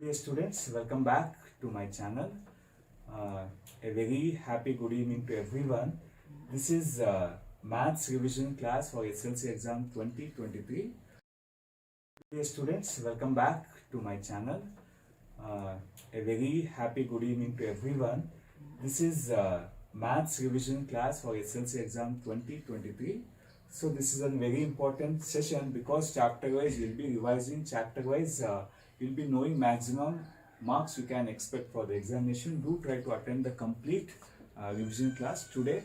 Dear students, welcome back to my channel. A very happy good evening to everyone. This is Maths revision class for Sslc exam 2023. Dear students, welcome back to my channel. A very happy good evening to everyone. This is Maths revision class for Sslc exam 2023. So this is a very important session because chapter wise you'll be revising, chapter wise you'll be knowing maximum marks you can expect for the examination. Do try to attend the complete revision class today.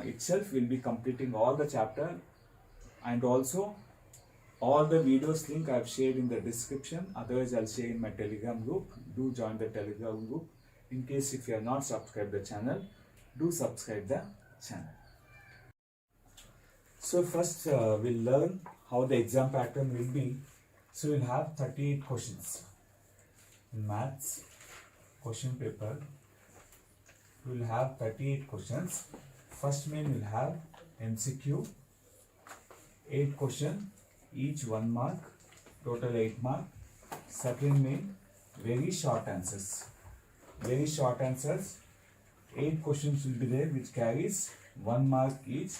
Itself will be completing all the chapter, and also all the videos link I've shared in the description. Otherwise I'll share in my telegram group. Do join the telegram group. In case if you are not subscribed the channel, do subscribe the channel. So first we'll learn how the exam pattern will be. So we'll have 38 questions in maths question paper. We'll have 38 questions. First main will have MCQ, 8 questions, each 1 mark, total 8 mark. Second main, very short answers. Very short answers, 8 questions will be there which carries 1 mark each,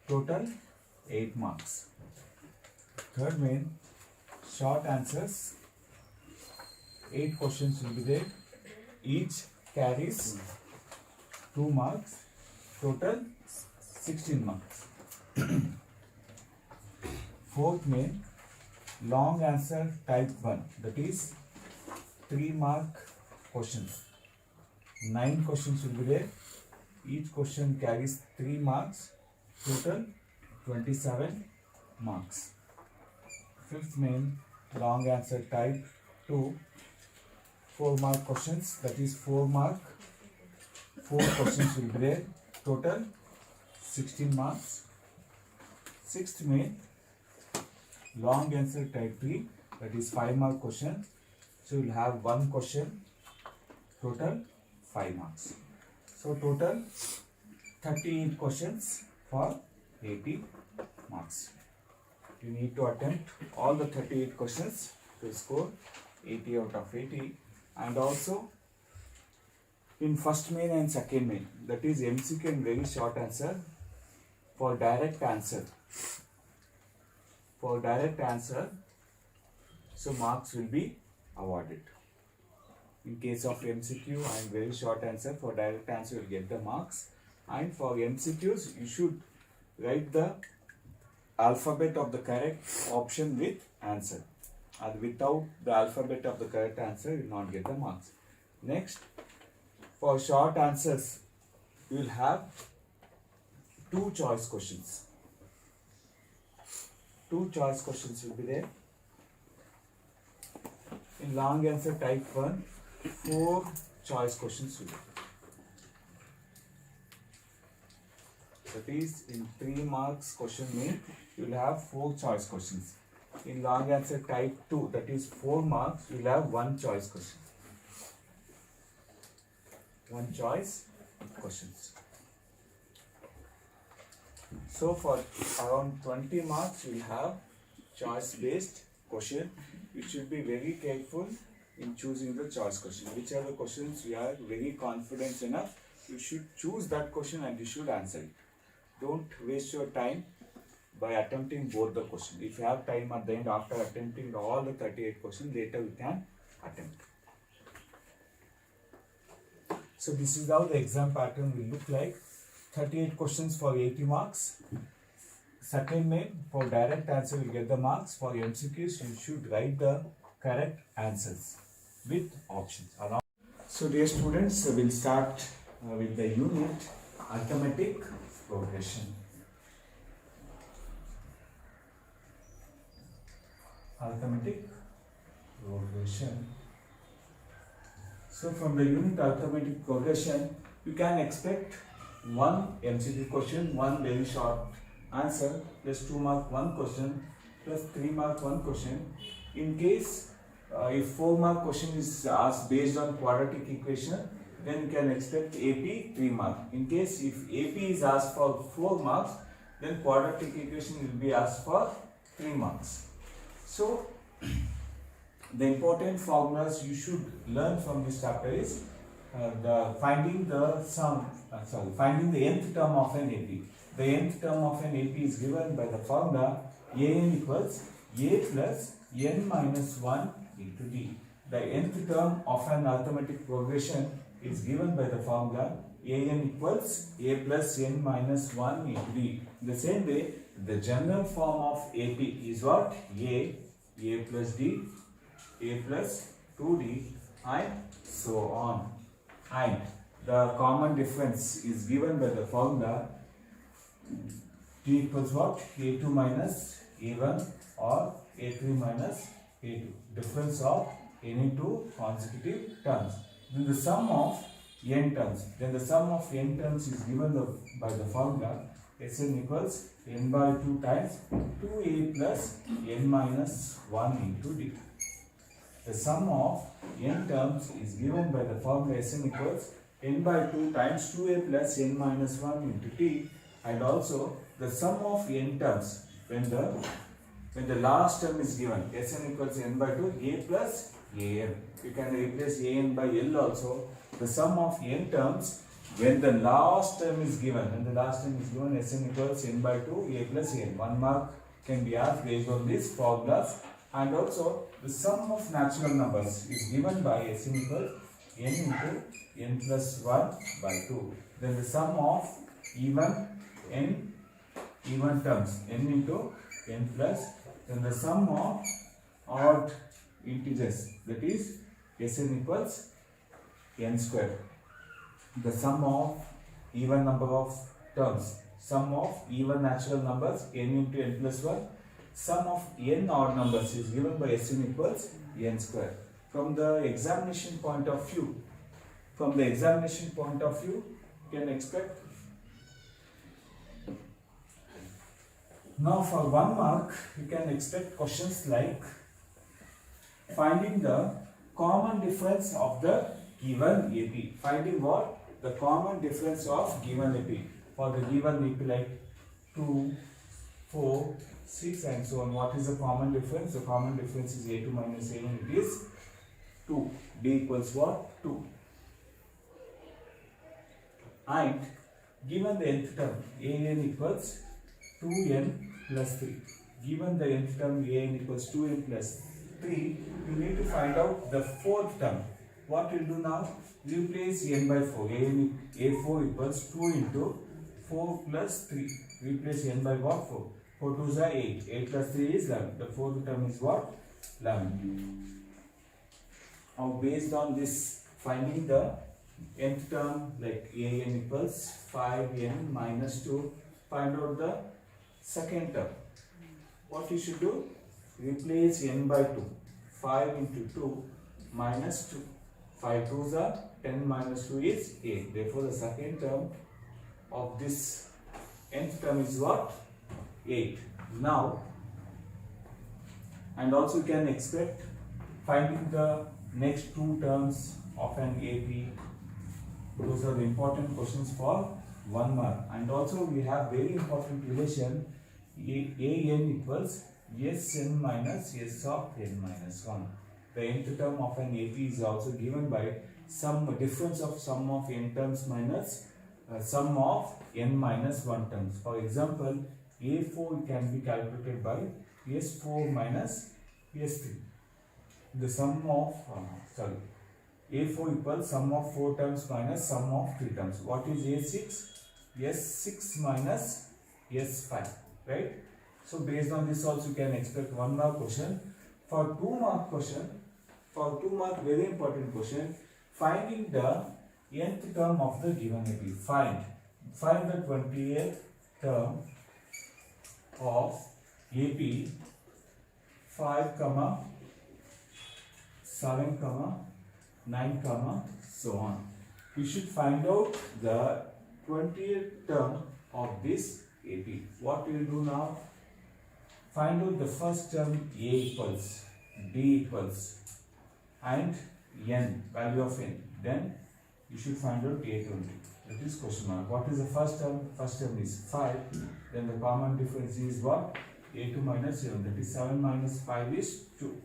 total 8 marks. Third main, short answers, 8 questions will be there, each carries 2 marks, total 16 marks. Fourth main, long answer type 1, that is 3 mark questions. 9 questions will be there, each question carries 3 marks, total 27 marks. Fifth main, long answer type 2, 4 mark questions, that is 4 mark, 4 questions will be there, total 16 marks. Sixth main, long answer type 3, that is 5 mark question, so you will have 1 question, total 5 marks. So total 38 questions for 80 marks. You need to attempt all the 38 questions to score 80 out of 80. And also in first main and second main, that is MCQ and very short answer, for direct answer. For direct answer, so marks will be awarded. In case of MCQ and very short answer, for direct answer you will get the marks. And for MCQs, you should write the alphabet of the correct option with answer. And without the alphabet of the correct answer, you will not get the marks. Next, for short answers, you will have 2 choice questions. 2 choice questions will be there. In long answer type 1, 4 choice questions will be there. That is, in 3 marks question main, you will have 4 choice questions. In long answer type 2, that is 4 marks, you will have 1 choice question. 1 choice questions. So for around 20 marks, you will have choice based question. You should be very careful in choosing the choice question. Whichever questions you are very confident enough, you should choose that question and you should answer it. Don't waste your time by attempting both the questions. If you have time at the end after attempting all the 38 questions, later you can attempt. So this is how the exam pattern will look like. 38 questions for 80 marks. Second main, for direct answer you get the marks. For MCQs, you should write the correct answers with options. So dear students, we'll start with the unit arithmetic progression. Arithmetic progression. So from the unit arithmetic progression, you can expect 1 MCQ question, 1 very short answer, plus 2 mark 1 question, plus 3 mark 1 question. In case if 4 mark question is asked based on quadratic equation, then you can expect AP 3 mark. In case if AP is asked for 4 marks, then quadratic equation will be asked for 3 marks. So the important formulas you should learn from this chapter is finding the nth term of an AP. The nth term of an AP is given by the formula an equals a plus n minus 1 into d. The nth term of an arithmetic progression is given by the formula an equals a plus n minus 1 into d. In the same way, the general form of AP is what? A plus d, a plus 2d, and so on. And the common difference is given by the formula d equals what? A2 minus a1 or a3 minus a2. Difference of any two consecutive terms. Then the sum of n terms. Then the sum of n terms is given by the formula Sn equals n by 2 times 2a plus n minus 1 into d. The sum of n terms is given by the formula Sn equals n by 2 times 2a plus n minus 1 into t, and also the sum of n terms when the last term is given Sn equals n by 2 a plus an. You can replace an by l also. The sum of n terms when the last term is given, Sn equals n by 2 a plus n. 1 mark can be asked based on these formulas. And also the sum of natural numbers is given by Sn equals n into n plus 1 by 2. Then the sum of even terms n into n plus, then the sum of odd integers, that is Sn equals n square. The sum of even number of terms, sum of even natural numbers n into n plus 1, sum of n odd numbers is given by Sn equals n square. From the examination point of view, you can expect. Now for 1 mark, you can expect questions like finding the common difference of the given AP. Finding what? The common difference of given AP. For the given AP like 2, 4, 6 and so on. What is the common difference? The common difference is A2 minus A1. It is 2. D equals what? 2. And given the nth term, an equals 2n plus 3. Given the nth term, an equals 2n plus 3, you need to find out the fourth term. What we'll do now? Replace n by 4. A4 equals 2 into 4 plus 3. Replace n by what? 4. 4 2s are 8. 8 plus 3 is 11. The fourth term is what? 11. Now based on this, finding the nth term like an equals 5n minus 2. Find out the second term. What you should do? Replace n by 2. 5 into 2 minus 2. 5 2s are 10 minus 2 is 8. Therefore, the second term of this nth term is what? 8. Now, and also you can expect finding the next two terms of an AP. Those are the important questions for 1 mark. And also we have very important relation an equals Sn minus S of n minus 1. The nth term of an AP is also given by some difference of sum of n terms minus sum of n minus 1 terms. For example, A4 can be calculated by S4 minus S3. The sum of A4 equals sum of 4 terms minus sum of 3 terms. What is A6? S6 minus S5, right? So based on this also you can expect 1 mark question. For 2 mark question, very important question, finding the nth term of the given AP. Find the 20th term of AP 5, 7, 9, so on. We should find out the 20th term of this AP. What we will do now? Find out the first term A equals, B equals, and n, value of n. Then you should find out A20. That is question mark. What is the first term? First term is 5. Then the common difference is what? A2 minus 7. That is 7 minus 5 is 2.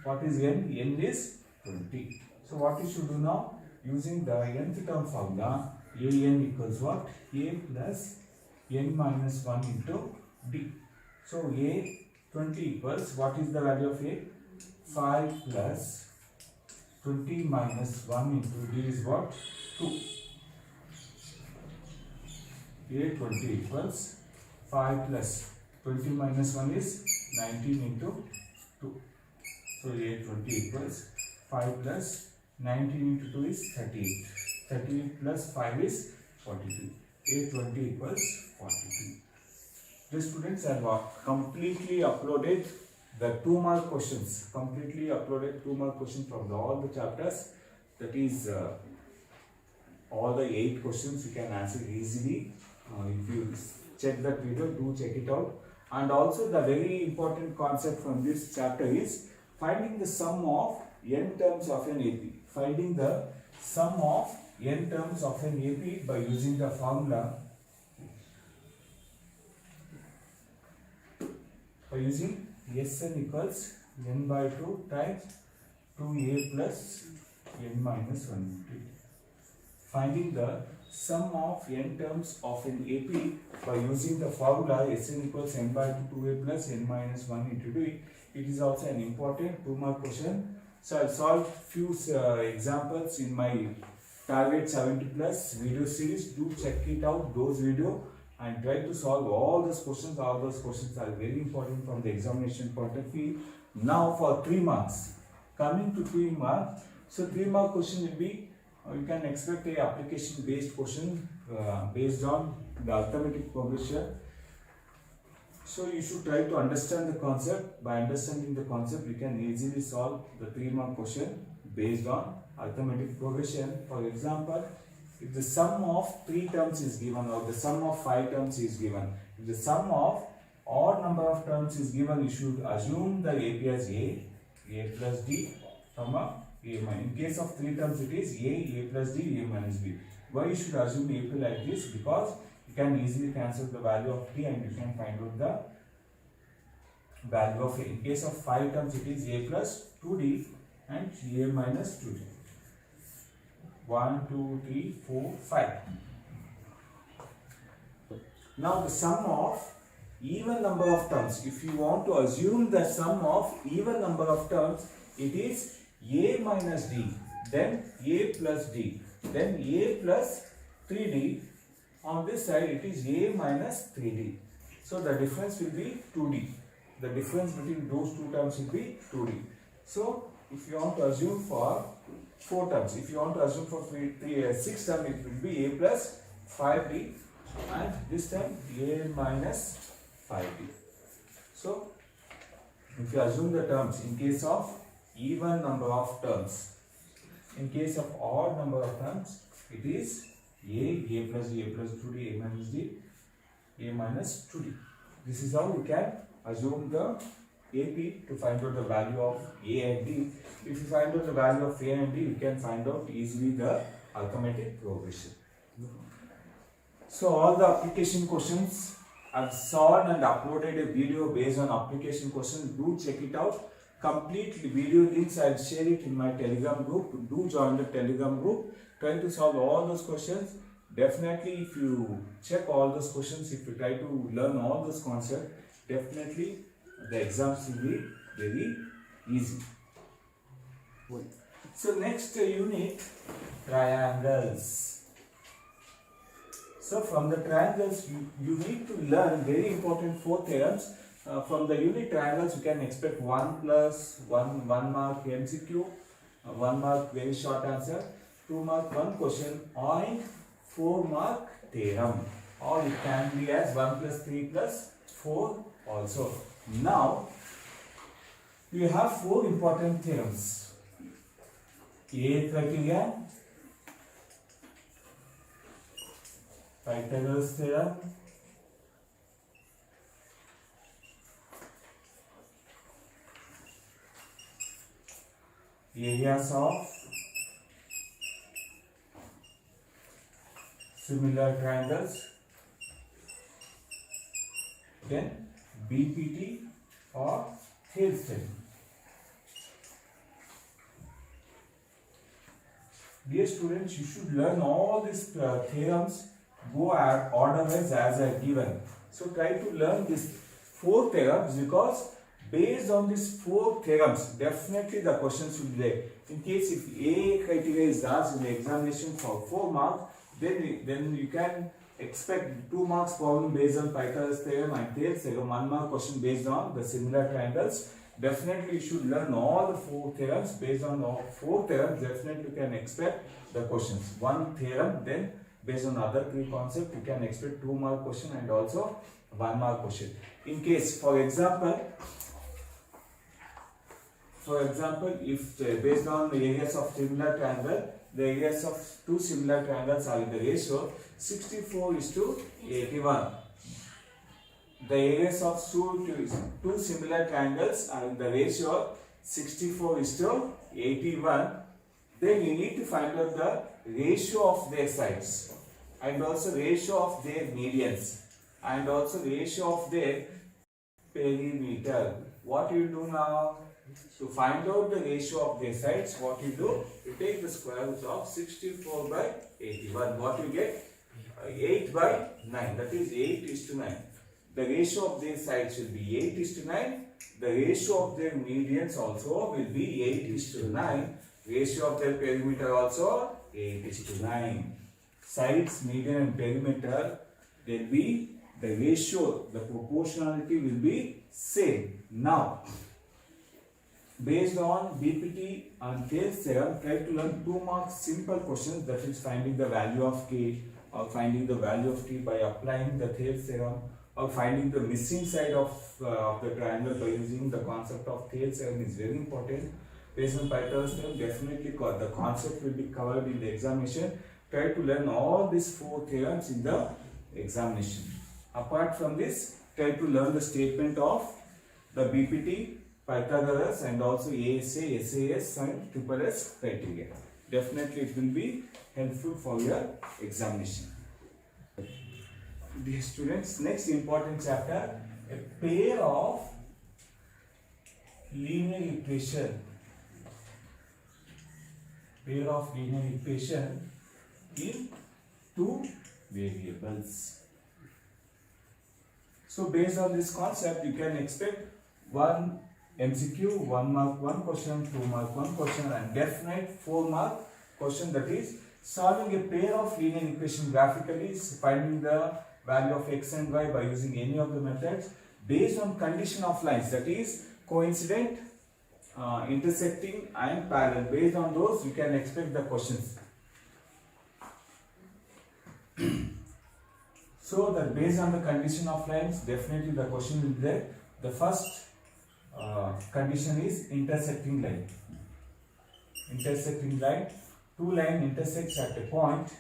What is n? N is 20. So what you should do now? Using the nth term formula, an equals what? A plus n minus 1 into d. So a 20 equals, what is the value of a? 5 plus 20 minus 1 into d is what? 2. A 20 equals 5 plus 20 minus 1 is 19 into 2. So A 20 equals 5 plus 19 into 2 is 38. 38 plus 5 is 42. A 20 equals 42. The students have completely uploaded the 2 mark questions. Completely uploaded 2 mark questions from all the chapters. That is all the 8 questions you can answer easily. If you check that video, do check it out. And also the very important concept from this chapter is finding the sum of n terms of an AP. Finding the sum of n terms of an AP by using the formula. By using Sn equals n by 2 times 2a plus n minus 1. Finding the sum of n terms of an AP by using the formula Sn equals n by 2 2a plus n minus 1 into d. It is also an important 2 mark question. So I'll solve few examples in my target 70 plus video series. Do check it out, those video, and try to solve all those questions. All those questions are very important from the examination point of view. Now for 3 marks. Coming to 3 marks. So 3 mark question will be, you can expect a application based question based on the arithmetic progression. So you should try to understand the concept. By understanding the concept, you can easily solve the 3 mark question based on arithmetic progression. For example, if the sum of 3 terms is given or the sum of 5 terms is given, if the sum of odd number of terms is given, you should assume the AP as A plus D, comma A minus. In case of 3 terms, it is A plus D, A minus B. Why you should assume AP like this? Because you can easily cancel the value of D and you can find out the value of A. In case of 5 terms, it is A plus 2D and A minus 2D. 1, 2, 3, 4, 5. Now the sum of even number of terms. If you want to assume the sum of even number of terms, it is A minus D, then A plus D, then A plus 3D. On this side, it is A minus 3D. So the difference will be 2D. The difference between those 2 terms will be 2D. So if you want to assume for 4 terms, if you want to assume for 6 terms, it will be A plus 5D, and this time A minus 5D. So if you assume the terms in case of even number of terms, in case of odd number of terms, it is A plus D, A plus 2D, A minus D, A minus 2D. This is how you can assume the AP to find out the value of A and D. If you find out the value of A and D, you can find out easily the arithmetic progression. So all the application questions, I've solved and uploaded a video based on application questions. Do check it out. Complete video links, I'll share it in my Telegram group. Do join the Telegram group. Try to solve all those questions. Definitely, if you check all those questions, if you try to learn all those concepts, definitely the exams will be very easy. So next unit, triangles. So from the triangles, you need to learn very important 4 theorems. From the unit triangles, you can expect 1 plus 1 mark MCQ, 1 mark very short answer, 2 mark 1 question, and 4 mark theorem. Or it can be as 1 plus 3 plus 4 also. Now, you have 4 important theorems. A criteria, Pythagoras theorem, areas of similar triangles, then BPT or case study. Dear students, you should learn all these theorems, go at order wise as I given. So try to learn these 4 theorems, because based on these 4 theorems, definitely the questions will be there. In case if A criteria is asked in the examination for 4 marks, then you can expect 2 marks problem based on Pythagoras theorem and Thales theorem, 1 mark question based on the similar triangles. Definitely you should learn all the 4 theorems. Based on all 4 theorems, definitely you can expect the questions. 1 theorem, then based on other 3 concepts, you can expect 2 mark question and also 1 mark question. In case, for example, if based on the areas of similar triangle, the areas of 2 similar triangles are in the ratio 64:81. The areas of 2 similar triangles are in the ratio 64:81. Then you need to find out the ratio of their sides and also ratio of their medians and also ratio of their perimeter. What you do now? To find out the ratio of their sides, what you do? You take the square root of 64/81. What you get? 8/9. That is 8:9. The ratio of their sides will be 8:9. The ratio of their medians also will be 8:9. Ratio of their perimeter also 8:9. Sides, median and perimeter, there will be the ratio, the proportionality will be same. Now, based on BPT and Thales theorem, try to learn 2 mark simple questions, that is finding the value of K or finding the value of T by applying the Thales theorem, or finding the missing side of the triangle by using the concept of Thales theorem is very important. Based on Pythagoras theorem, definitely the concept will be covered in the examination. Try to learn all these 4 theorems in the examination. Apart from this, try to learn the statement of the BPT, Pythagoras and also ASA, SAS and SSS criteria. Definitely it will be helpful for your examination. Dear students, next important chapter, a pair of linear equation. Pair of linear equation in 2 variables. So based on this concept, you can expect 1 MCQ, 1 mark 1 question, 2 mark 1 question and definite 4 mark question, that is solving a pair of linear equation graphically, finding the value of x and y by using any of the methods based on condition of lines, that is coincident, intersecting and parallel. Based on those, you can expect the questions. So that based on the condition of lines, definitely the question will be there. The first condition is intersecting line. Intersecting line, 2 lines intersects at a point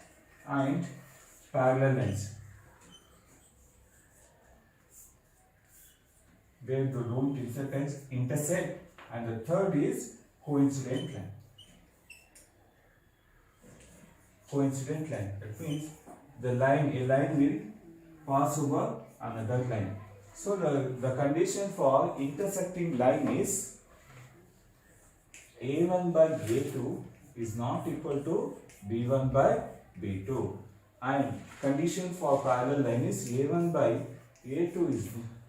and parallel lines, where the don't intersect, and the third is coincident line. Coincident line, that means a line will pass over another line. So the condition for intersecting line is A1 by A2 is not equal to B1 by B2, and condition for parallel line is A1 by A2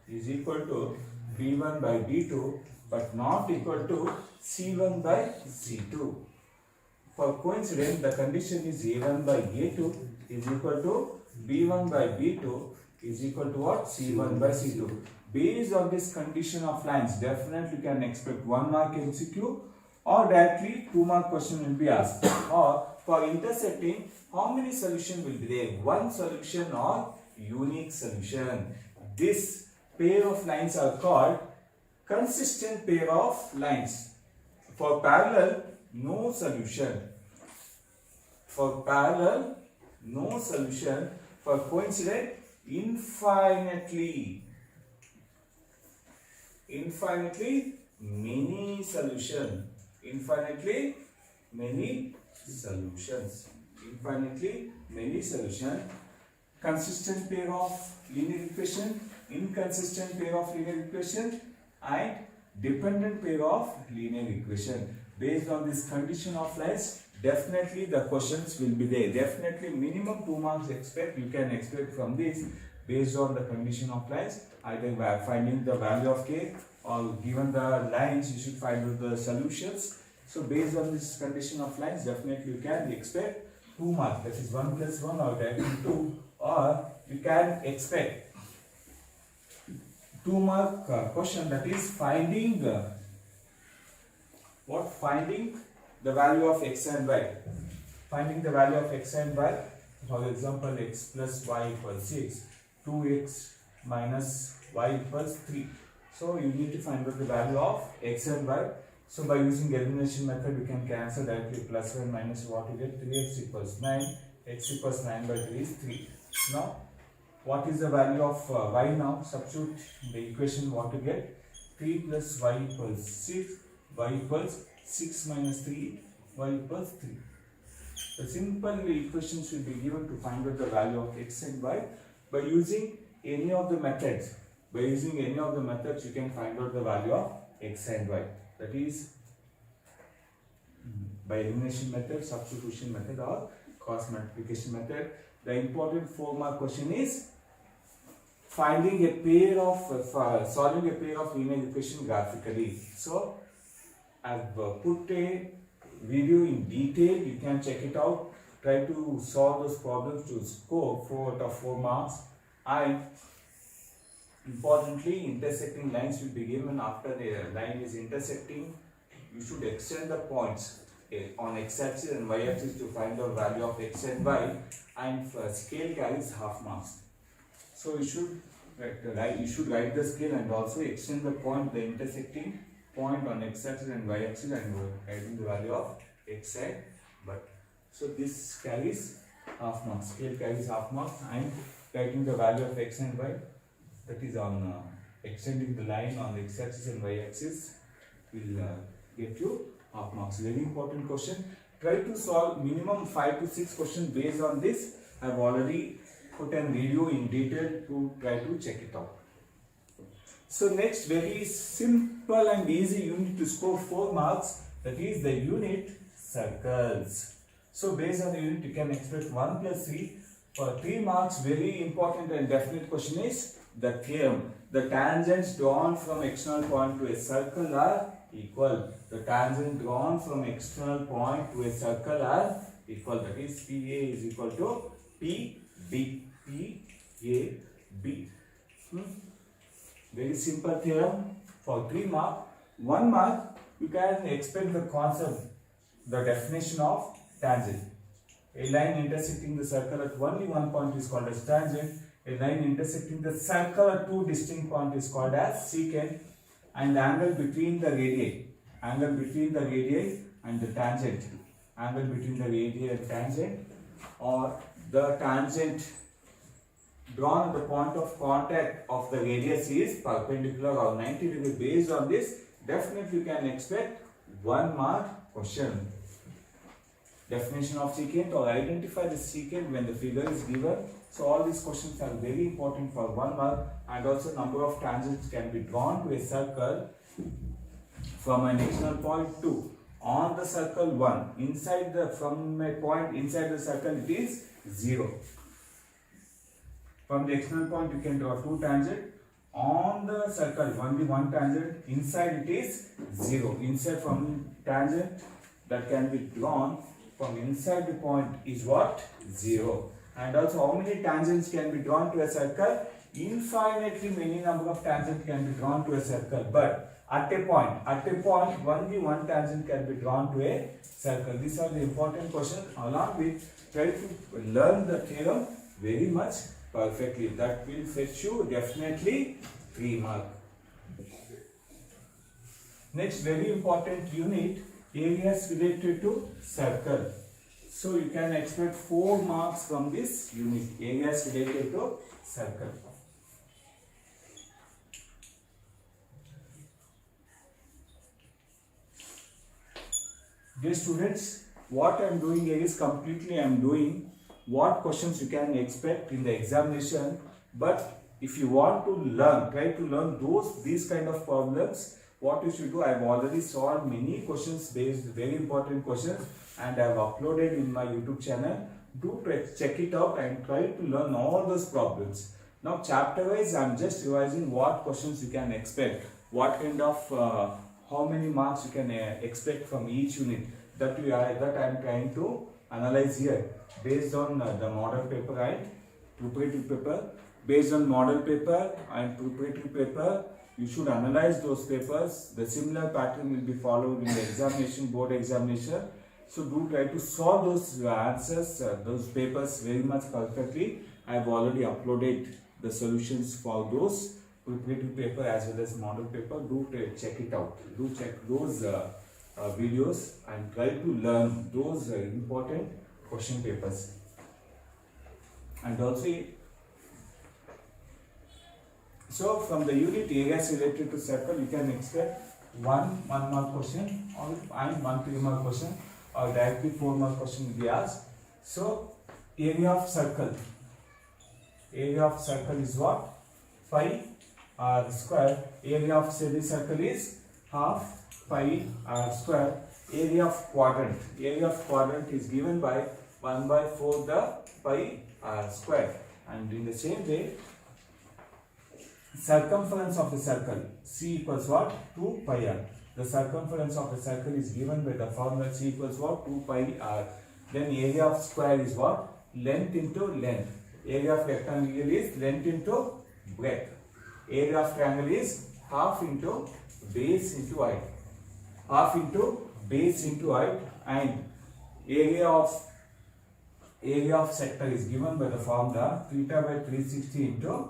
is equal to B1 by B2 but not equal to C1 by C2. For coincident, the condition is A1 by A2 is equal to B1 by B2 is equal to what? C1 by C2. Based on this condition of lines, definitely you can expect 1 mark MCQ or directly 2 mark question will be asked. Or for intersecting, how many solutions will be there? 1 solution or unique solution. This pair of lines are called consistent pair of lines. For parallel, no solution. For parallel, no solution. For coincident, infinitely many solution. Infinitely many solutions. Infinitely many solution. Consistent pair of linear equation, inconsistent pair of linear equation and dependent pair of linear equation. Based on this condition of lines, definitely the questions will be there. Definitely minimum 2 marks you can expect from this based on the condition of lines, either by finding the value of k or given the lines you should find out the solutions. So based on this condition of lines, definitely you can expect 2 marks, that is 1 plus 1 or directly 2, or you can expect 2 mark question, that is finding finding the value of x and y. Finding the value of x and y, for example, x plus y equals 6, 2x minus y equals 3. So you need to find out the value of x and y. So by using elimination method, we can cancel directly plus 1 minus what you get, 3x equals 9, x equals 9 by 3 is 3. Now, what is the value of y now? Substitute the equation, what you get, 3 plus y equals 6, y equals 6 minus 3, y equals 3. The simple equation should be given to find out the value of x and y by using any of the methods. By using any of the methods, you can find out the value of x and y. That is by elimination method, substitution method, or cross multiplication method. The important 4-mark question is finding a pair of solving a pair of linear equation graphically. So I've put a video in detail. You can check it out. Try to solve those problems to score 4 out of 4 marks. And importantly, intersecting lines will be given. After the line is intersecting, you should extend the points on x-axis and y-axis to find the value of x and y, and scale carries half marks. So you should write the scale and also extend the point, the intersecting point on x-axis and y-axis, and writing the value of x and y. So this carries half marks. Scale carries half marks, and writing the value of x and y, that is on extending the line on the x-axis and y-axis, will get you half marks. Very important question. Try to solve minimum 5 to 6 questions based on this. I have already put a video in detail to try to check it out. So next, very simple and easy unit to score 4 marks, that is the unit circles. So based on the unit, you can expect 1 plus 3. For 3 marks, very important and definite question is the theorem. The tangents drawn from external point to a circle are equal. The tangent drawn from external point to a circle are equal. That is PA is equal to PB. PAB. Very simple theorem. For 3 marks, 1 mark, you can expect the concept, the definition of tangent. A line intersecting the circle at only one point is called as tangent. A line intersecting the circle at 2 distinct points is called as secant. And the angle between the radii, and the tangent, angle between the radii and tangent, or the tangent drawn at the point of contact of the radius is perpendicular or 90 degrees. Based on this, definitely you can expect 1 mark question. Definition of secant, or identify the secant when the figure is given. So all these questions are very important for 1 mark, and also number of tangents can be drawn to a circle from an external point 2 on the circle 1. Inside from a point inside the circle it is 0. From the external point you can draw 2 tangents. On the circle only 1 tangent. Inside it is 0. Inside from tangent that can be drawn from inside the point is what? 0. And also how many tangents can be drawn to a circle? Infinitely many number of tangents can be drawn to a circle. But at a point only 1 tangent can be drawn to a circle. These are the important questions. Along with, try to learn the theorem very much perfectly. That will fetch you definitely 3 marks. Next, very important unit, areas related to circle. So you can expect 4 marks from this unit, areas related to circle. Dear students, what I am doing here is completely I am doing what questions you can expect in the examination. But if you want to learn, try to learn these kind of problems. What you should do, I have already solved many questions based, very important questions. and I have uploaded in my YouTube channel. Do check it out and try to learn all those problems. Now chapter wise I am just revising what questions you can expect, what kind of how many marks you can expect from each unit. That I am trying to analyze here based on the model paper and preparatory paper. Based on model paper and preparatory paper, you should analyze those papers. The similar pattern will be followed in the examination, board examination. So do try to solve those answers, those papers very much perfectly. I have already uploaded the solutions for those preparatory paper as well as model paper. Do check it out. Do check those videos and try to learn those important question papers. And also, so from the unit areas related to circle, you can expect one mark question or and 1 3 mark question, or directly 4 mark question will be asked. So area of circle is what? Pi r square. Area of semicircle is half pi r square. Area of quadrant is given by 1 by 4 the pi r square. And in the same way, circumference of the circle, C equals what? 2 pi r. The circumference of the circle is given by the formula C equals what? 2 pi r. Then area of square is what? Length into length. Area of rectangle is length into breadth. Area of triangle is half into base into height. Half into base into height. And area of sector is given by the formula theta by 360 into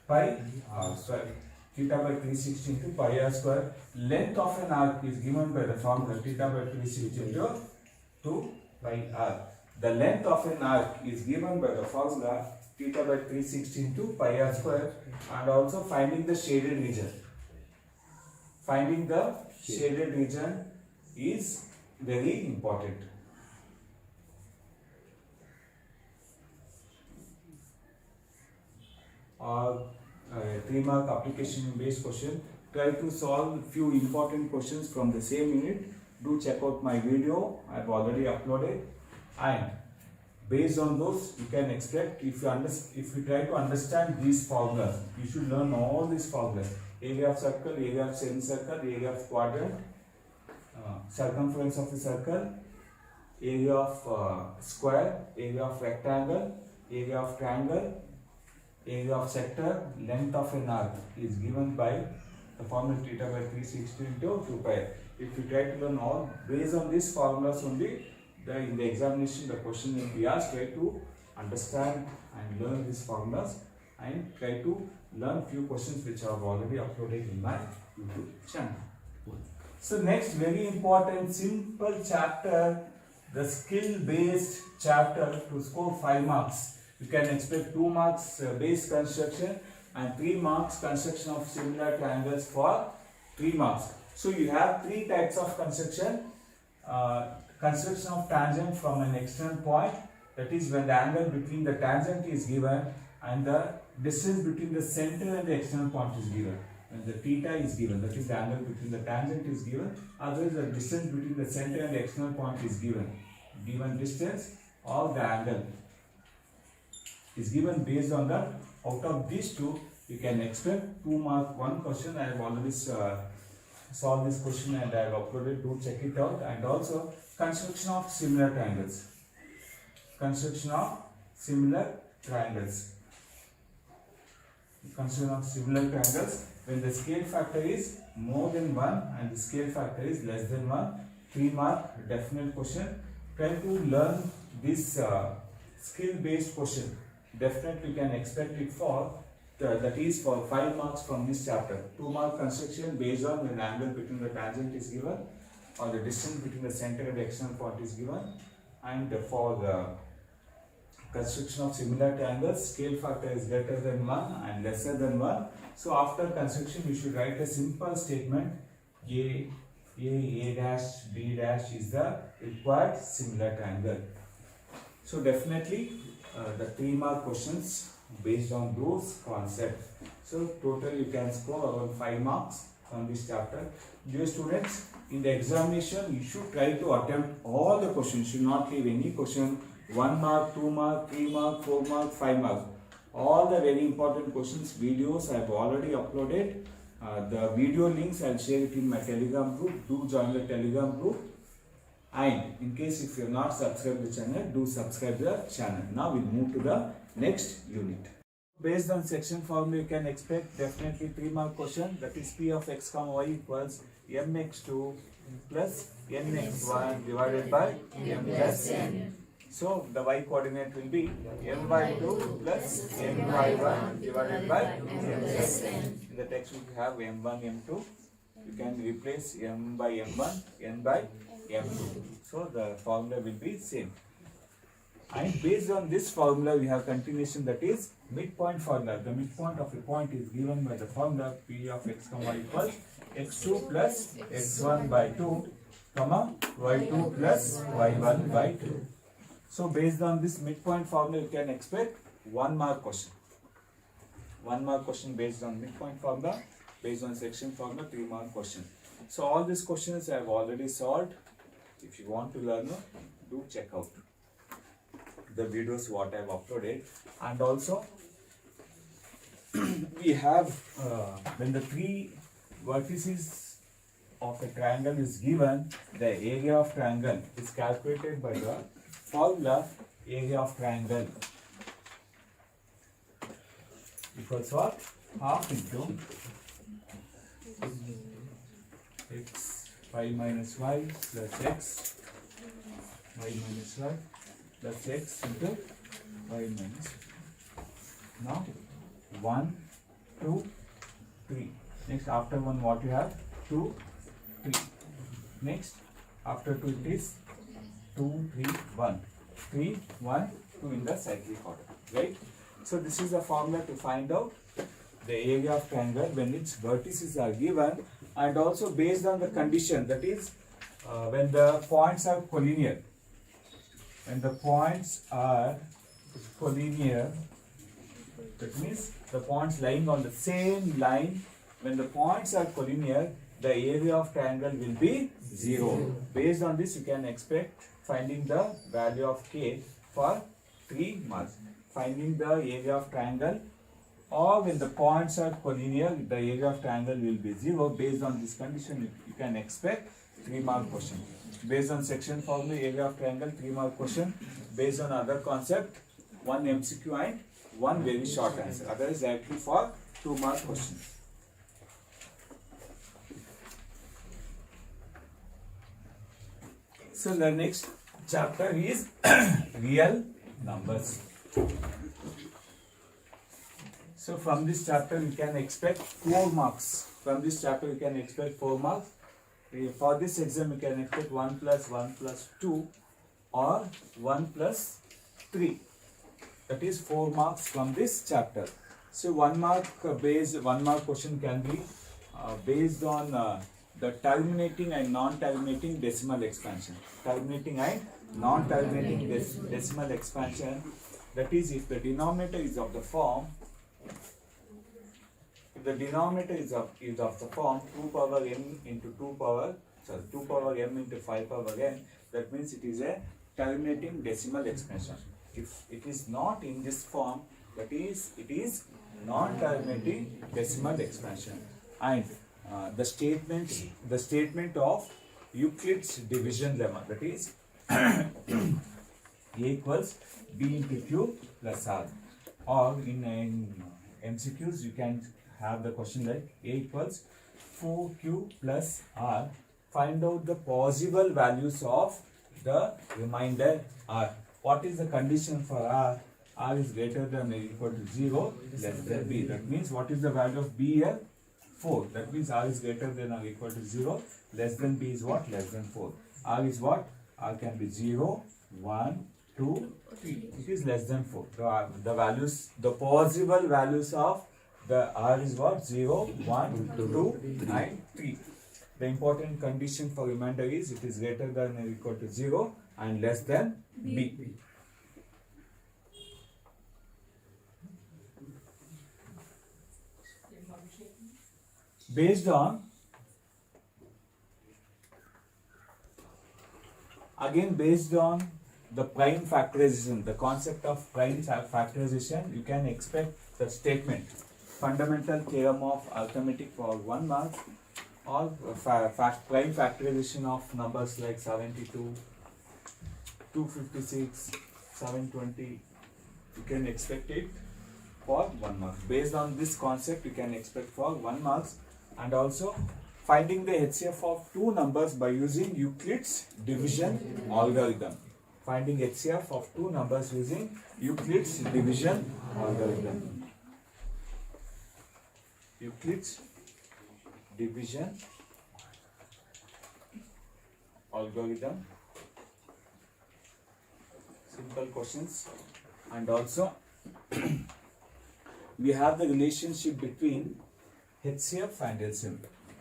pi r square. Theta by 360 into pi r square. Length of an arc is given by the formula theta by 360 into 2 pi r. The length of an arc is given by the formula theta by 360 into pi r square. And also finding the shaded region. Finding the shaded region is very important. Or 3 mark application based question. Try to solve few important questions from the same unit. Do check out my video. I have already uploaded. And based on those, you can expect, if you try to understand these formulas, you should learn all these formulas. Area of circle, area of semicircle, area of quadrant, circumference of the circle, area of square, area of rectangle, area of triangle, area of sector, length of an arc is given by the formula theta by 360 into 2 pi. If you try to learn all based on these formulas only, in the examination the question will be asked. Try to understand and learn these formulas and try to learn few questions which I have already uploaded in my YouTube channel. So next very important simple chapter, the skill based chapter. To score 5 marks, you can expect 2 marks base construction and 3 marks construction of similar triangles for 3 marks. So you have 3 types of construction. Construction of tangent from an external point, that is when the angle between the tangent is given and the distance between the center and the external point is given. When the theta is given, that is the angle between the tangent is given, otherwise the distance between the center and the external point is given. Given distance or the angle is given. Based on that, out of these two, you can expect 2 mark 1 question. I have already solved this question and I have uploaded. Do check it out. And also construction of similar triangles. Construction of similar triangles. Construction of similar triangles. When the scale factor is more than 1 and the scale factor is less than 1, 3 mark definite question. Try to learn this skill based question. Definitely you can expect it for that is for 5 marks from this chapter. 2 mark construction based on when the angle between the tangent is given or the distance between the center and the external point is given, and for the construction of similar triangles, scale factor is greater than 1 and lesser than 1. So after construction you should write a simple statement: A dash, B dash is the required similar triangle. So definitely the 3 mark questions based on those concepts. So total you can score around 5 marks from this chapter. Dear students, in the examination, you should try to attempt all the questions. You should not leave any question. 1 mark, 2 mark, 3 mark, 4 mark, 5 mark. All the very important questions, videos I have already uploaded. The video links I will share it in my Telegram group. Do join the Telegram group. And in case if you have not subscribed the channel, do subscribe the channel. Now we'll move to the next unit. Based on section formula, you can expect definitely 3 mark question, that is P of x comma y equals mx2 plus nx1 divided by m plus n. So the y coordinate will be m by 2 plus m by 1 divided by m plus n. In the textbook you have m1, m2. You can replace m by m1, n by m2. So the formula will be same. And based on this formula, we have continuation, that is midpoint formula. The midpoint of a point is given by the formula P of x comma equals x2 plus x1 by 2 comma y2 plus y1 by 2. So based on this midpoint formula, you can expect 1 mark question. 1 mark question based on midpoint formula. Based on section formula, 3 mark question. So all these questions I have already solved. If you want to learn, do check out the videos what I have uploaded. And also we have when the 3 vertices of a triangle is given, the area of triangle is calculated by the formula area of triangle equals what? Half into x y minus y plus x y minus y plus x into y minus y. Now 1, 2, 3. Next after 1 what you have? 2, 3. Next after 2 it is 2, 3, 1. 3, 1, 2 in the cyclic order. Right? So this is the formula to find out the area of triangle when its vertices are given, and also based on the condition, that is when the points are collinear. When the points are collinear, that means the points lying on the same line, when the points are collinear, the area of triangle will be 0. Based on this, you can expect finding the value of k for 3 marks. Finding the area of triangle, or when the points are collinear, the area of triangle will be 0. Based on this condition, you can expect 3 mark question. Based on section formula, area of triangle, 3 mark question. Based on other concept, 1 MCQ and 1 very short answer. Otherwise, directly for 2 mark question. So the next chapter is real numbers. So from this chapter you can expect 4 marks. From this chapter you can expect 4 marks. For this exam you can expect 1 plus 1 plus 2 or 1 plus 3. That is 4 marks from this chapter. So 1 mark question can be based on the terminating and non-terminating decimal expansion. Terminating and non-terminating decimal expansion. That is, if the denominator is of the form, if the denominator is of the form 2 power m into 2 power m into 5 power n, that means it is a terminating decimal expansion. If it is not in this form, that is, it is non-terminating decimal expansion. And the statement of Euclid's division lemma, that is A equals B into Q plus R. Or in MCQs you can have the question like A equals 4Q plus R. Find out the possible values of the remainder R. What is the condition for R? R is greater than or equal to 0, less than B. That means what is the value of B here? 4. That means R is greater than or equal to 0, less than B is what? Less than 4. R is what? R can be 0, 1, 2, 3. It is less than 4. The values, the possible values of the R is what? 0, 1, 2, and 3. The important condition for remainder is it is greater than or equal to 0 and less than B. Based on again based on the prime factorization, the concept of prime factorization, you can expect the statement, fundamental theorem of arithmetic for 1 mark, or prime factorization of numbers like 72, 256, 720, you can expect it for 1 mark. Based on this concept, you can expect for 1 marks. And also finding the HCF of two numbers by using Euclid's division algorithm. Finding HCF of two numbers using Euclid's division algorithm. Euclid's division algorithm. Simple questions. And also we have the relationship between HCF and LCM.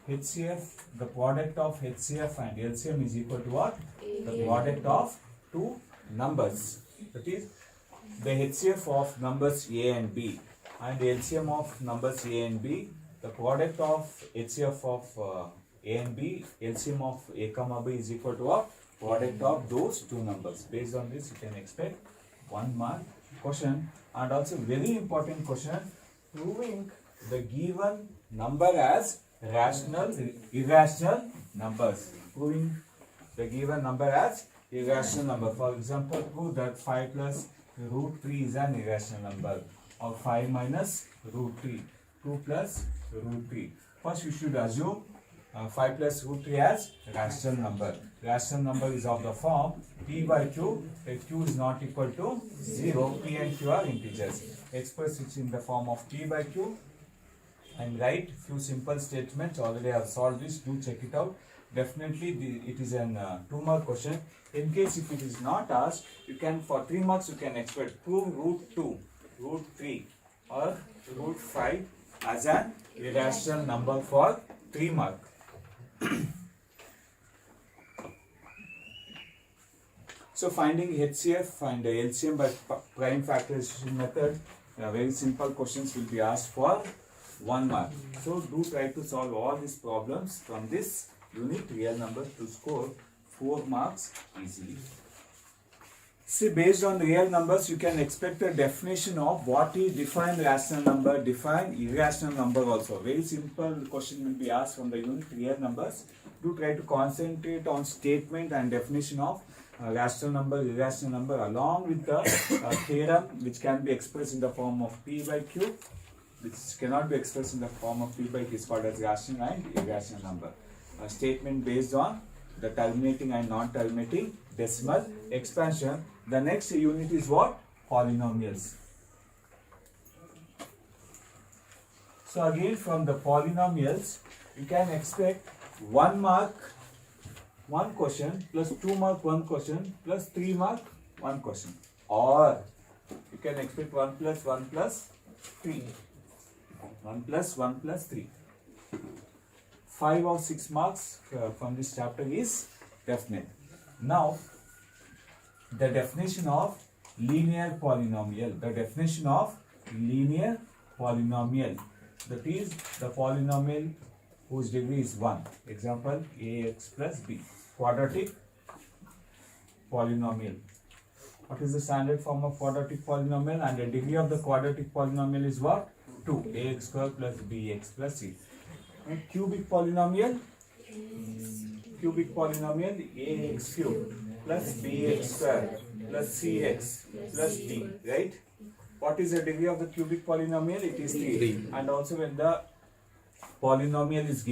HCF, the product of HCF and LCM is equal to what? The product of two numbers. That is, the HCF of numbers A and B and LCM of numbers A and B, the product of HCF of A and B, LCM of A comma B is equal to what? Product of those two numbers. Based on this, you can expect 1 mark question. And also very important question, proving the given number as rational, irrational numbers. Proving the given number as irrational number. For example, prove that 5 plus root 3 is an irrational number, or 5 minus root 3, 2 plus root 3. First, you should assume 5 plus root 3 as rational number. Rational number is of the form p by q, if q is not equal to 0, p and q are integers. Express it in the form of p by q and write few simple statements. Already I have solved this, do check it out. Definitely it is an 2 mark question. In case if it is not asked, you can, for 3 marks you can expect prove root 2, root 3 or root 5 as an irrational number for 3 mark. So finding HCF and LCM by prime factorization method, very simple questions will be asked for 1 mark. So do try to solve all these problems from this unit real number to score 4 marks easily. See, based on real numbers, you can expect a definition of what is define rational number, define irrational number also. Very simple question will be asked from the unit real numbers. Do try to concentrate on statement and definition of rational number, irrational number, along with the theorem which can be expressed in the form of p by q, which cannot be expressed in the form of p by q, is called as rational and irrational number. A statement based on the terminating and non-terminating decimal expansion. The next unit is what? Polynomials. So again, from the polynomials, you can expect 1 mark 1 question, plus 2 mark 1 question, plus 3 mark 1 question, or you can expect 1 plus 1 plus 3, 1 plus 1 plus 3. 5 or 6 marks from this chapter is definite. Now, the definition of linear polynomial. The definition of linear polynomial. That is the polynomial whose degree is 1. Example, ax plus b. Quadratic polynomial. What is the standard form of quadratic polynomial? And the degree of the quadratic polynomial is what? 2. Ax square plus bx plus c. And cubic polynomial? Cubic polynomial ax cube plus bx square plus cx plus d. Right? What is the degree of the cubic polynomial? It is 3. And also when the polynomial is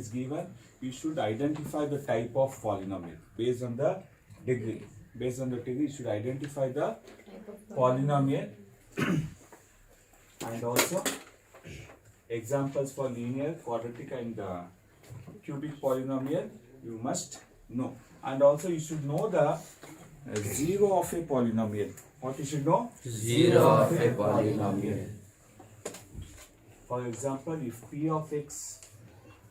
given, you should identify the type of polynomial based on the degree. Based on the degree, you should identify the polynomial. And also examples for linear, quadratic and cubic polynomial you must know. And also you should know the zero of a polynomial. What you should know? Zero of a polynomial. For example, if p of x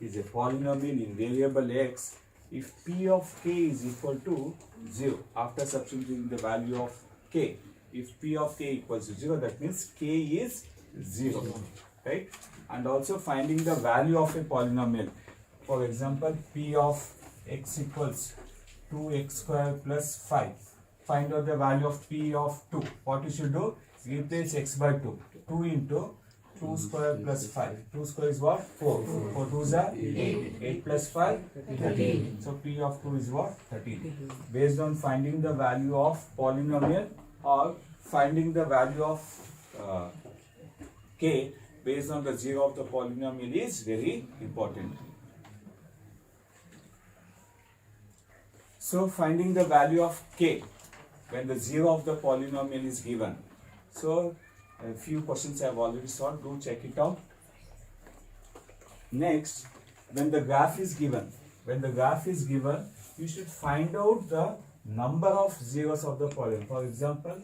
is a polynomial in variable x, if p of k is equal to 0, after substituting the value of k, if p of k equals to 0, that means k is 0, right? And also finding the value of a polynomial. For example, p of x equals 2x square plus 5. Find out the value of p of 2. What you should do? Replace x by 2. 2 into 2 square plus 5. 2 square is what? 4. 4 2s are 8. 8 plus 5? 13. So p of 2 is what? 13. Based on finding the value of polynomial or finding the value of k based on the 0 of the polynomial is very important. So finding the value of k when the 0 of the polynomial is given. So a few questions I have already solved, do check it out. Next, when the graph is given, you should find out the number of zeros of the polynomial. For example,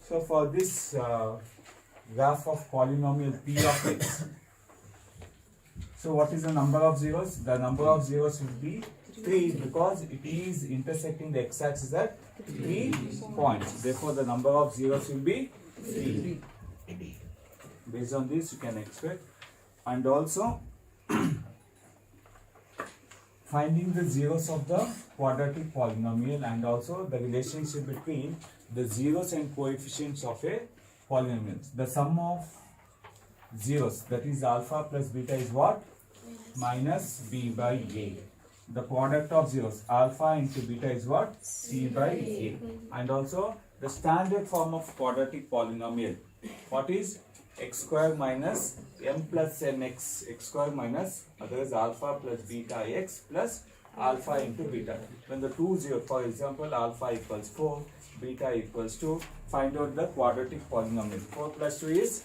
so for this graph of polynomial p of x, so what is the number of zeros? The number of zeros will be 3 because it is intersecting the x-axis at 3 points. Therefore, the number of zeros will be 3. Based on this, you can expect. And also, finding the zeros of the quadratic polynomial and also the relationship between the zeros and coefficients of a polynomial. The sum of zeros, that is alpha plus beta, is what? Minus b by a. The product of zeros, alpha into beta, is what? C by a. And also the standard form of quadratic polynomial. What is? X square minus m plus nx. X square minus, otherwise alpha plus beta x plus alpha into beta. When the two zeros, for example, alpha equals 4, beta equals 2, find out the quadratic polynomial. 4 plus 2 is?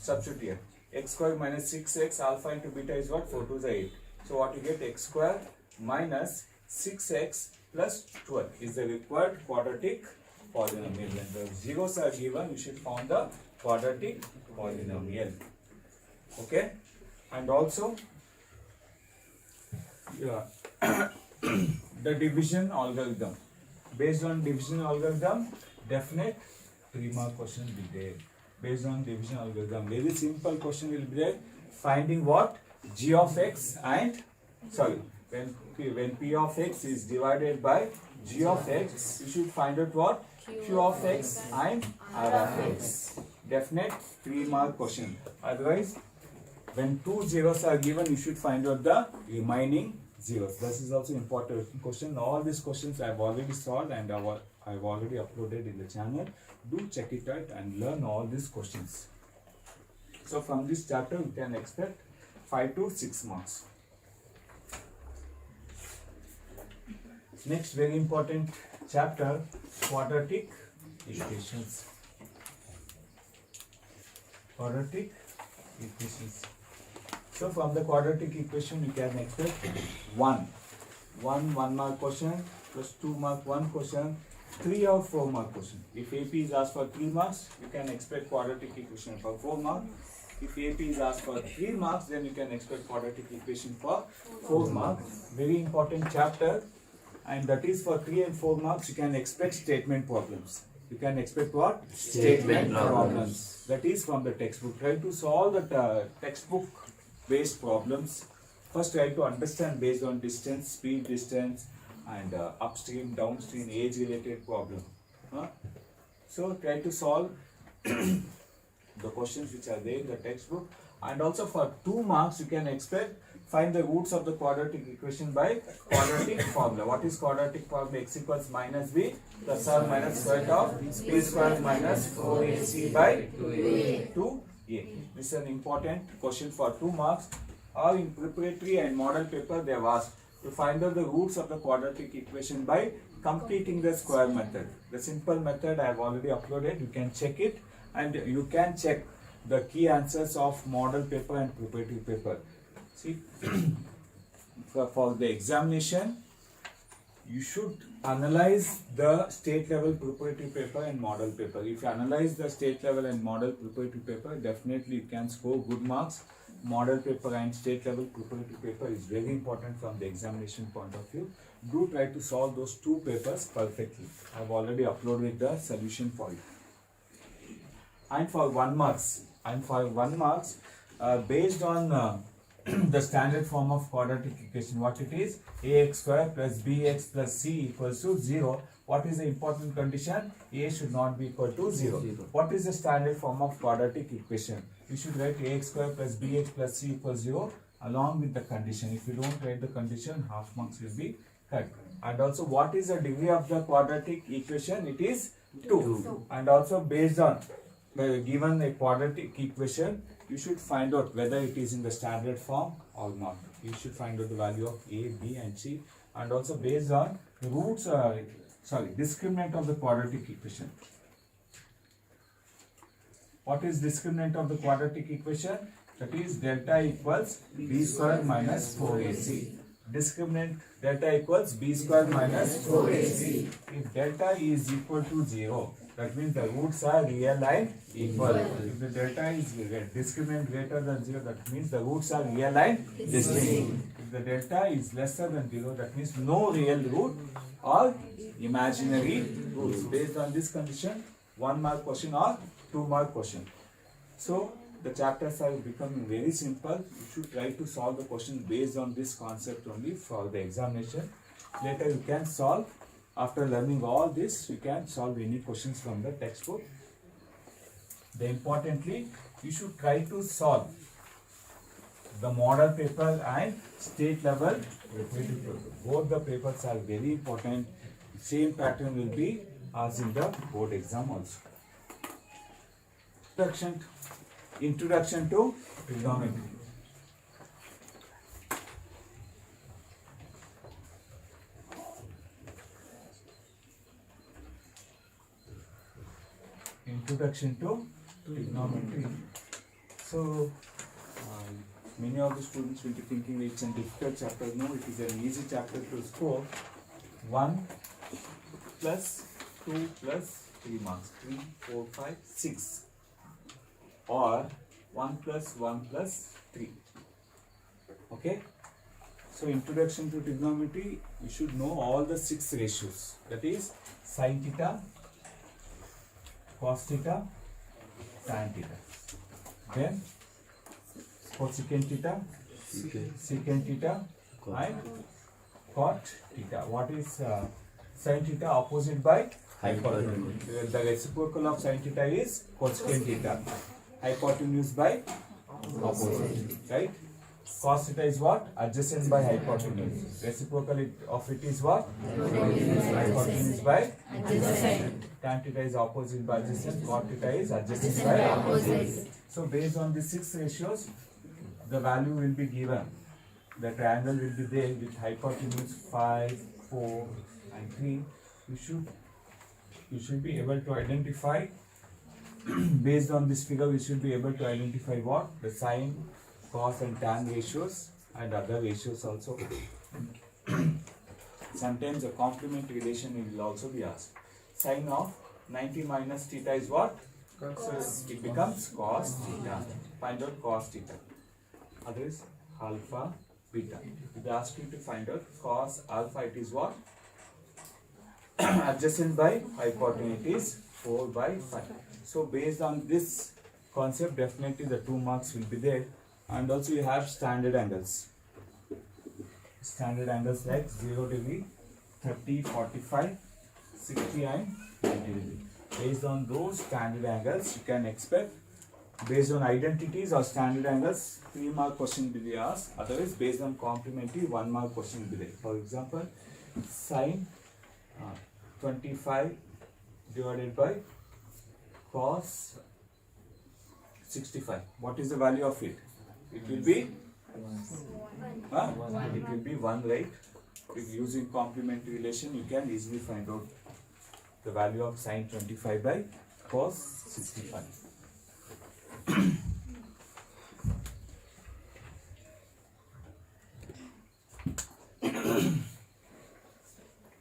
Substitute here. X square minus 6x, alpha into beta is what? 4 2 is 8. So what you get? X square minus 6x plus 12 is the required quadratic polynomial. When the zeros are given, you should find the quadratic polynomial. Okay? And also, the division algorithm. Based on division algorithm, definite 3-mark question will be there. Based on division algorithm, very simple question will be there. Finding what? G of x and, sorry, when p of x is divided by g of x, you should find out what? Q of x and r of x. Definite 3-mark question. Otherwise, when 2 zeros are given, you should find out the remaining zeros. This is also important question. All these questions I have already solved and I have already uploaded in the channel. Do check it out and learn all these questions. So from this chapter, you can expect 5 to 6 marks. Next very important chapter, quadratic equations. Quadratic equations. So from the quadratic equation, you can expect 1 1-mark question plus 2-mark 1 question, 3 or 4-mark question. If AP is asked for 3 marks, you can expect quadratic equation for 4 marks. If AP is asked for 3 marks, then you can expect quadratic equation for 4 marks. Very important chapter, and that is for 3 and 4 marks. You can expect statement problems. You can expect what? Statement problems. That is from the textbook. Try to solve the textbook based problems. First, try to understand based on distance, speed, distance, and upstream, downstream, age related problem. So try to solve the questions which are there in the textbook. And also for 2 marks, you can expect find the roots of the quadratic equation by quadratic formula. What is quadratic formula? X equals minus b plus or minus square root of b square minus 4ac by 2a. This is an important question for 2 marks. Or in preparatory and model paper, they have asked to find out the roots of the quadratic equation by completing the square method. The simple method I have already uploaded. You can check it, and you can check the key answers of model paper and preparatory paper. See, for the examination, you should analyze the state level preparatory paper and model paper. If you analyze the state level and model preparatory paper, definitely you can score good marks. Model paper and state level preparatory paper is very important from the examination point of view. Do try to solve those 2 papers perfectly. I have already uploaded the solution for you. And for 1 marks, based on the standard form of quadratic equation. What it is? Ax square plus bx plus c equals to 0. What is the important condition? A should not be equal to 0. What is the standard form of quadratic equation? You should write ax square plus bx plus c equals 0 along with the condition. If you don't write the condition, half marks will be cut. And also, what is the degree of the quadratic equation? It is 2. And also, based on given a quadratic equation, you should find out whether it is in the standard form or not. You should find out the value of a, b and c, and also based on roots, discriminant of the quadratic equation. What is discriminant of the quadratic equation? That is delta equals b square minus 4ac. Discriminant delta equals b square minus 4ac. If delta is equal to 0, that means the roots are real and equal. If the delta is discriminant greater than 0, that means the roots are real and distinct. If the delta is lesser than 0, that means no real root or imaginary roots. Based on this condition, 1 mark question or 2 mark question. So the chapters are becoming very simple. You should try to solve the questions based on this concept only for the examination. Later you can solve. After learning all this, you can solve any questions from the textbook. Then importantly, you should try to solve the model paper and state level repetitive paper. Both the papers are very important. Same pattern will be as in the board exam also. Introduction to trigonometry. Introduction to trigonometry. So, many of the students will be thinking it's a difficult chapter. No, it is an easy chapter to score. 1 plus 2 plus 3 marks. 3, 4, 5, 6. Or 1 plus 1 plus 3. Okay? So, introduction to trigonometry, you should know all the 6 ratios. That is sin theta, cos theta, tan theta. Then cosecant theta, secant theta, and cot theta. What is sin theta? Opposite by hypotenuse. The reciprocal of sin theta is cosecant theta. Hypotenuse by opposite, right? Cos theta is what? Adjacent by hypotenuse. Reciprocal of it is what? Hypotenuse by adjacent. Tan theta is opposite by adjacent. Cot theta is adjacent by opposite. So based on these 6 ratios, the value will be given. The triangle will be there with hypotenuse 5, 4 and 3. You should be able to identify. Based on this figure, we should be able to identify what? The sine, cos and tan ratios and other ratios also. Sometimes a complementary relation will also be asked. Sine of 90 minus theta is what? So it becomes cos theta. Find out cos theta. Others alpha, beta. If they ask you to find out cos alpha, it is what? Adjacent by hypotenuse, it is 4 by 5. So based on this concept, definitely the 2 marks will be there. And also you have standard angles. Standard angles like 0 degree, 30, 45, 60 and 90 degree. Based on those standard angles, you can expect, based on identities or standard angles, 3 mark question will be asked. Otherwise, based on complementary, 1 mark question will be there. For example, sine 25 divided by cos 65. What is the value of it? It will be it will be 1, right? If using complementary relation, you can easily find out the value of sine 25 by cos 65.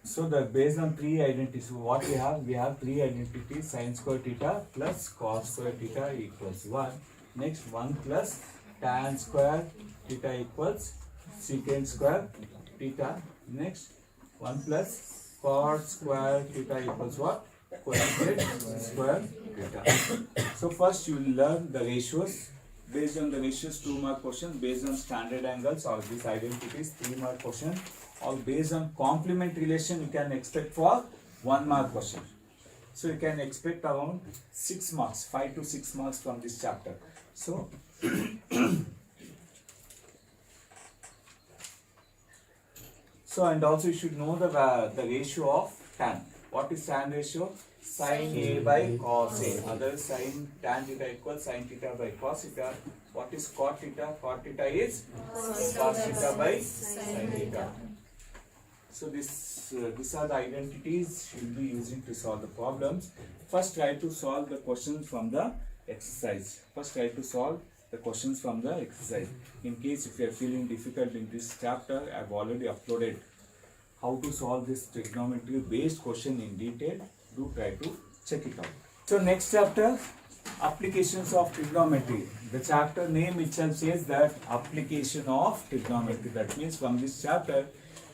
So the based on 3 identities, what we have 3 identities: sin square theta plus cos square theta equals 1. Next, 1 plus tan square theta equals secant square theta. Next, 1 plus cot square theta equals what? Cosecant square theta. So first you will learn the ratios based on the ratios 2 mark question, based on standard angles or these identities 3 mark question, or based on complement relation you can expect for 1 mark question. So you can expect around 6 marks, 5 to 6 marks from this chapter. So and also you should know the ratio of tan. What is tan ratio? Sin A by cos A. Other sin tan theta equals sin theta by cos theta. What is cot theta? Cot theta is cos theta by sin theta. So these are the identities you will be using to solve the problems. First try to solve the questions from the exercise. In case if you are feeling difficult in this chapter, I have already uploaded how to solve this trigonometry based question in detail. Do try to check it out. So next chapter, applications of trigonometry. The chapter name itself says that application of trigonometry. That means from this chapter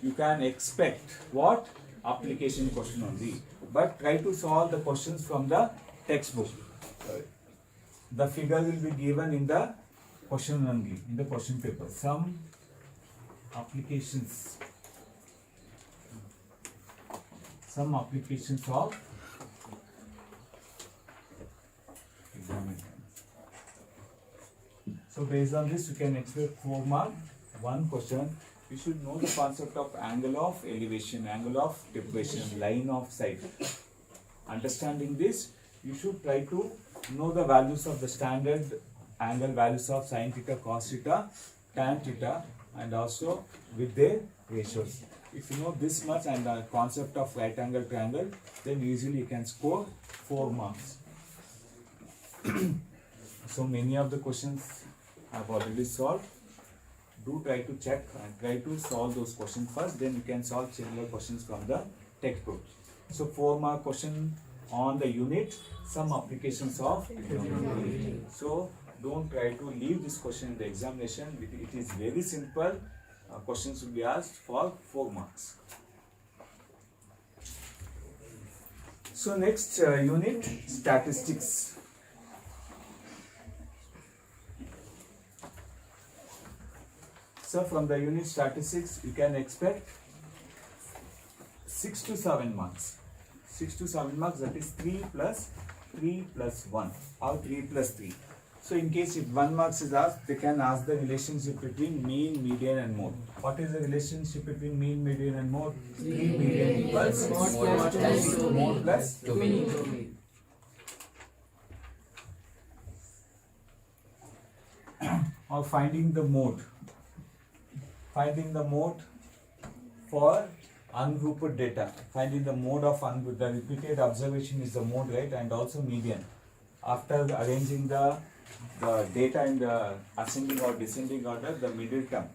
you can expect what? Application question only. But try to solve the questions from the textbook. The figure will be given in the question only, in the question paper. Some applications of trigonometry. So based on this you can expect 4 mark, 1 question. You should know the concept of angle of elevation, angle of depression, line of sight. Understanding this, you should try to know the values of the standard angle values of sin theta, cos theta, tan theta, and also with their ratios. If you know this much and the concept of right angle triangle, then easily you can score 4 marks. So many of the questions I have already solved. Do try to check and try to solve those questions first, then you can solve similar questions from the textbook. So 4 mark question on the unit, some applications of trigonometry. So don't try to leave this question in the examination. It is very simple. Questions will be asked for 4 marks. So next unit, statistics. So from the unit statistics you can expect 6 to 7 marks. 6 to 7 marks, that is 3 plus 1 or 3 plus 3. So in case if 1 marks is asked, they can ask the relationship between mean, median and mode. What is the relationship between mean, median and mode? Mean, median equals mode plus mean. Or finding the mode. Finding the mode for ungrouped data. Finding the mode of ungrouped. The repeated observation is the mode, right? And also median. After arranging the data in the ascending or descending order, the middle term,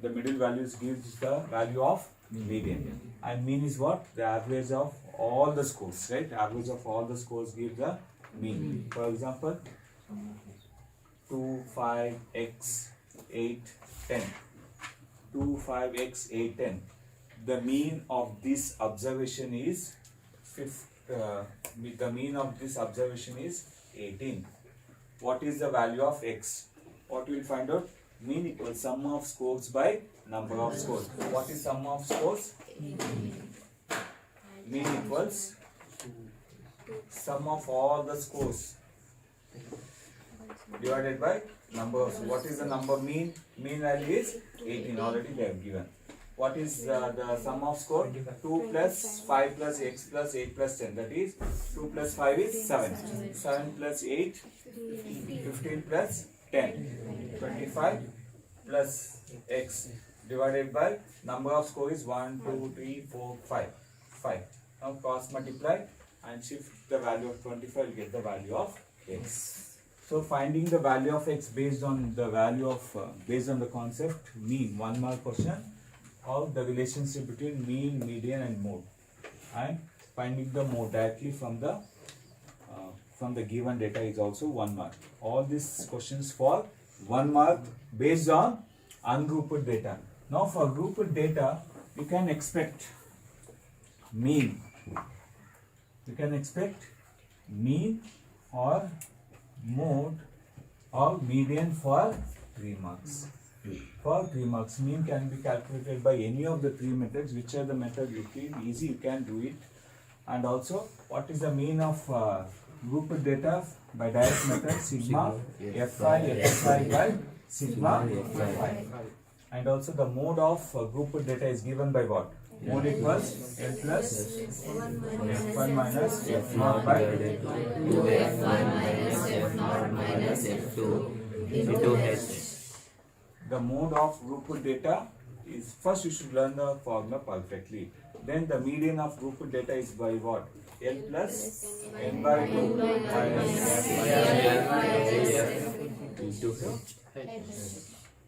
the middle values gives the value of median. And mean is what? The average of all the scores, right? Average of all the scores gives the mean. For example, 2, 5, x, 8, 10. 2, 5, x, 8, 10. The mean of this observation is 18. What is the value of x? What we will find out? Mean equals sum of scores by number of scores. What is sum of scores? Mean equals sum of all the scores divided by number of scores. What is the number mean? Mean value is 18. Already they have given. What is the sum of score? 2 plus 5 plus x plus 8 plus 10. That is 2 plus 5 is 7. 7 plus 8, 15 plus 10. 25 plus x divided by number of score is 1, 2, 3, 4, 5. 5. Now cross multiply and shift the value of 25, you get the value of x. So finding the value of x based on the value of based on the concept mean, 1 mark question, or the relationship between mean, median and mode, and finding the mode directly from the given data is also 1 mark. All these questions for 1 mark based on ungrouped data. Now for grouped data you can expect mean. You can expect mean or mode or median for 3 marks. For 3 marks, mean can be calculated by any of the 3 methods. Which are the method you feel easy, you can do it. And also, what is the mean of grouped data by direct method? Sigma Fi Xi by sigma Fi. And also the mode of grouped data is given by what? Mode equals L plus F1 minus F0 by 2F1 minus F0 minus F2 into H. the mode of grouped data is, first you should learn the formula perfectly. Then the median of grouped data is by what? L plus N by 2 minus F Into H.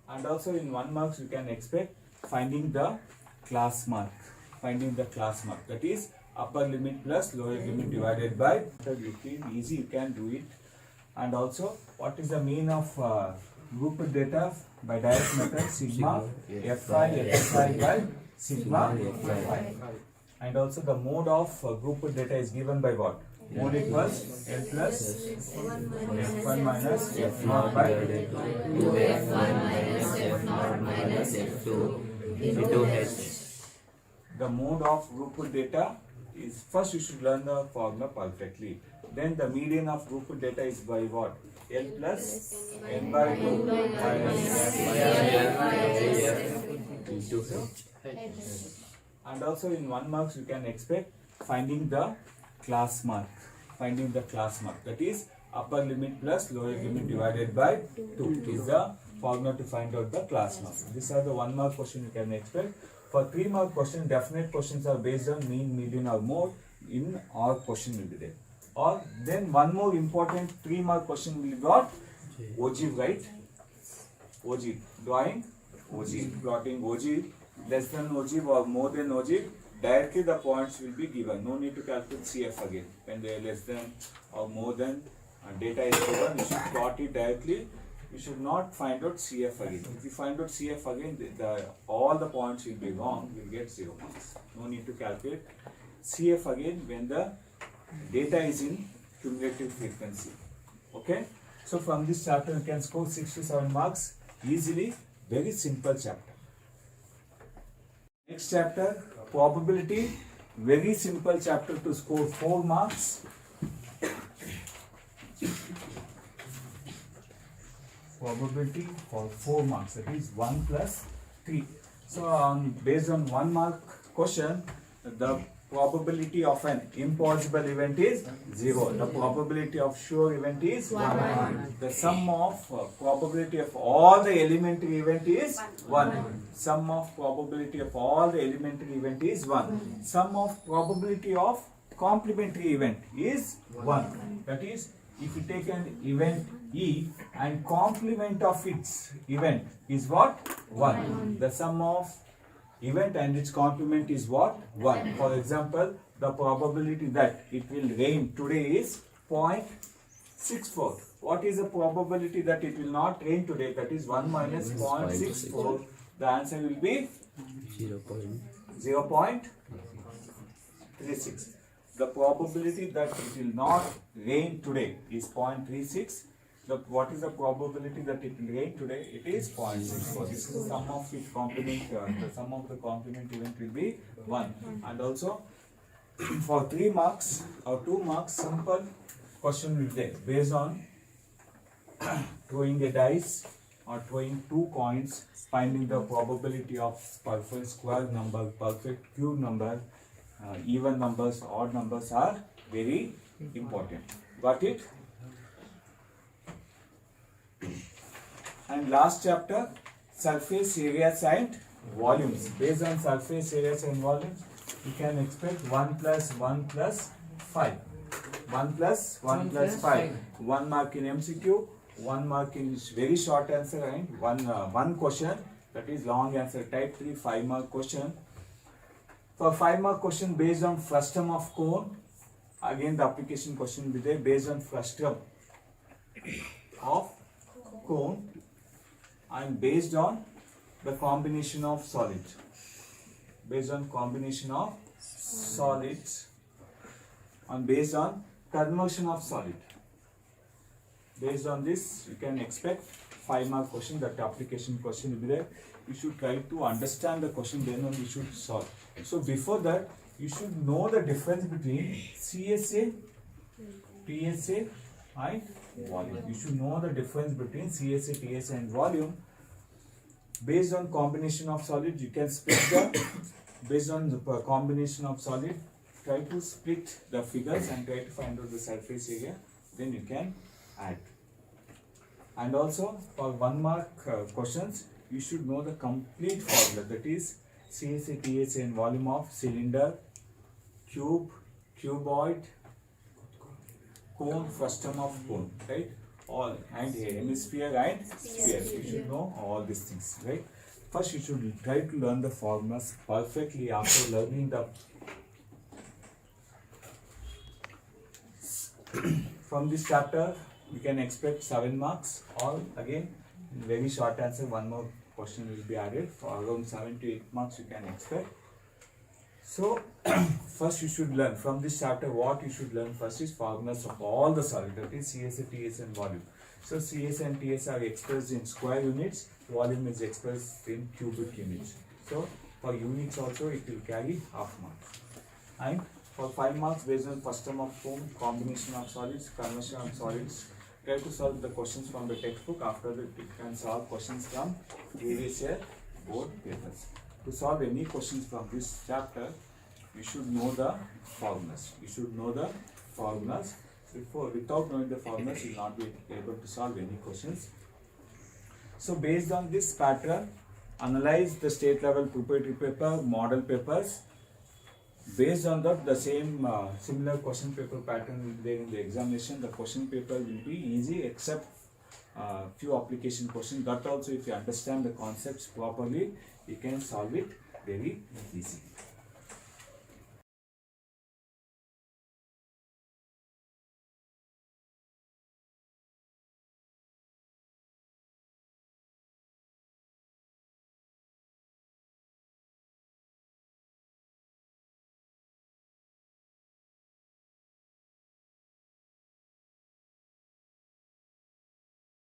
and also in 1 marks you can expect finding the class mark. Finding the class mark, that is upper limit plus lower limit divided by. You feel easy, you can do it. And also, what is the mean of grouped data by direct method? Sigma Fi Xi by sigma Fi. And also the mode of grouped data is given by what? Mode equals L plus F1 minus F0 by 2F1 minus F0 minus F2 into H. the mode of grouped data is, first you should learn the formula perfectly. Then the median of grouped data is by what? L plus N by 2 minus Into H. and also in 1 marks you can expect finding the class mark. Finding the class mark, that is upper limit plus lower limit divided by 2 is the formula to find out the class mark. These are the 1 mark question you can expect. For 3 mark question, definite questions are based on mean, median or mode in our question will be there. Or then one more important 3 mark question will be got ogive, right? Ogive, drawing ogive, plotting ogive, less than ogive or more than ogive. Directly the points will be given. No need to calculate CF again. When they are less than or more than data is given, you should plot it directly. You should not find out CF again. If you find out CF again, all the points will be wrong. You will get 0 marks. No need to calculate CF again when the data is in cumulative frequency. Okay. So from this chapter you can score 6 to 7 marks easily. Very simple chapter. Next chapter, probability. Very simple chapter to score 4 marks. Probability for 4 marks, that is 1 plus 3. So based on 1 mark question, the probability of an impossible event is 0. The probability of sure event is 1. The sum of probability of all the elementary event is 1. Sum of probability of all the elementary event is 1. Sum of probability of complementary event is 1. That is, if you take an event E and complement of its event is what? 1. The sum of event and its complement is what? 1. For example, the probability that it will rain today is 0.64. What is the probability that it will not rain today? That is 1 minus 0.64. The answer will be 0.36. The probability that it will not rain today is 0.36. What is the probability that it will rain today? It is 0.64. This is the sum of its complement. The sum of the complement event will be 1. And also for 3 marks or 2 marks, simple question will be there based on throwing a dice or throwing 2 coins, finding the probability of perfect square number, perfect cube number, even numbers, odd numbers are very important. Got it? And last chapter, surface areas and volumes. Based on surface areas and volumes, you can expect 1 plus 1 plus 5. 1 plus 1 plus 5. 1 mark in MCQ, 1 mark in very short answer, and one question, that is long answer type 3 5 mark question. For 5 mark question based on frustum of cone, again the application question will be there based on frustum of cone and based on the combination of solids. Based on combination of solids and based on conversion of solid. Based on this, you can expect 5-mark question, that application question will be there. You should try to understand the question, then only you should solve. So before that, you should know the difference between CSA, TSA and volume. You should know the difference between CSA, TSA and volume. Based on combination of solid, you can split the, based on the combination of solid, try to split the figures and try to find out the surface area, then you can add. And also for 1-mark questions, you should know the complete formula, that is CSA, TSA and volume of cylinder, cube, cuboid, cone, frustum of cone, right? All, and hemisphere and sphere. You should know all these things, right? First, you should try to learn the formulas perfectly. After learning the from this chapter, you can expect 7 marks. All again, very short answer. 1 more question will be added for around 7 to 8 marks. You can expect. So first you should learn from this chapter. What you should learn first is formulas of all the solid, that is CSA, TSA and volume. So CSA and TSA are expressed in square units, volume is expressed in cubic units. So for units also it will carry half marks. And for 5 marks, based on first term of form, combination of solids, conversion of solids, try to solve the questions from the textbook. After that you can solve questions from various board papers. To solve any questions from this chapter, you should know the formulas. You should know the formulas. Without knowing the formulas, you will not be able to solve any questions. So based on this pattern, analyze the state level preparatory paper, model papers. Based on that, the same similar question paper pattern will be there in the examination. The question paper will be easy except few application questions. That also, if you understand the concepts properly, you can solve it very easy.